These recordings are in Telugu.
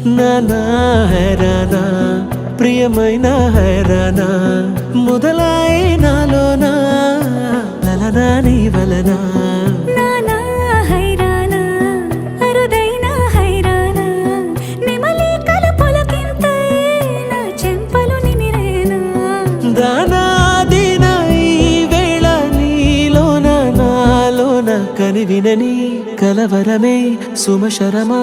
నానా హైరానా ప్రియమైన హైరానా మొదలాయి నాలోనా లలనా నీ వలనా నానా హైరానా అరుదైన హైరానా నెమలి కలుపులకింతై నా చెంపలు నిమిరేనా దానా దినా ఈ వేళ నీలోన నాలోన కనివినని కలవరమే సుమశరమా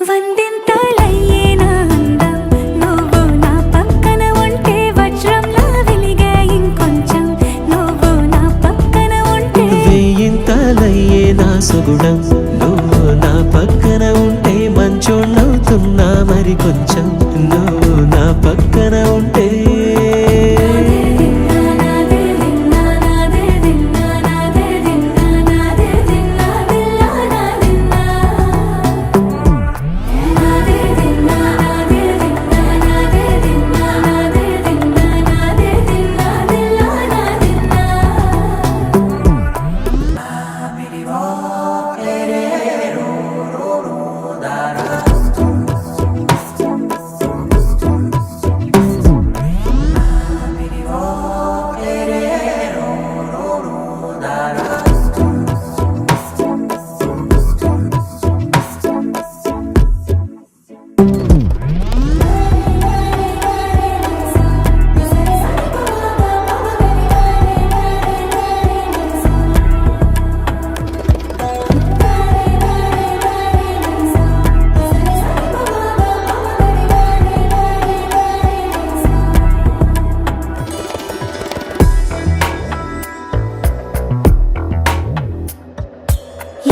వందింతలయ్యేనా అందం నువ్వు నా పక్కన ఉంటే వజ్రంలా వెలిగే ఇంకొంచెం నువ్వు నా పక్కన ఉంటే వెయ్యింతలయ్యే నా సుగుణం నువ్వు నా పక్కన ఉంటే మంచోళ్ళవుతున్నా మరి కొంచెం నువ్వు నా పక్కన ఉంటే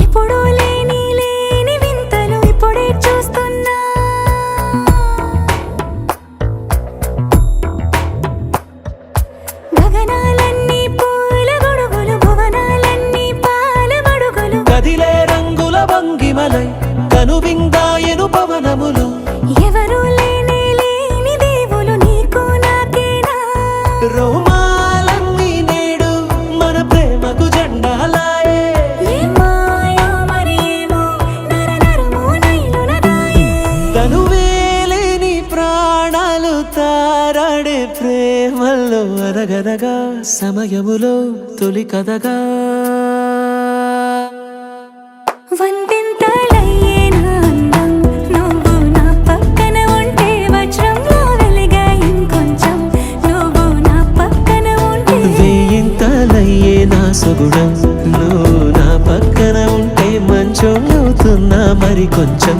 ఎప్పుడూ లేని వింతలు ఇప్పుడే చూస్తున్నా గగనాలన్నీ పూల గొడుగులు భువనాలన్నీ పాల మడుగులు కదిలే రంగుల భంగిమలై కనువిందాయను పవనములు ఎవరూ లేని దేవులు నీకు నాకేనా రోమాలన్నీ నేడు మన ప్రేమకు జెండాలాయే ఏమాయో మరి ఏమో నరనరమో నైలునదాయే తనువేలేని ప్రాణాలు తారాడే ప్రేమల్లో అనగనగా సమయములో తొలి కథగా వందింతలయ్యేనా అందం నువ్వు నా పక్కన ఉంటే వజ్రంలా వెలిగే ఇంకొంచెం నువ్వు నా పక్కన ఉంటే వెయ్యింతలయ్యే నా సుగుణం నువ్వు నా పక్కన ఉంటే మంచోళ్ళవుతున్నా మరి కొంచెం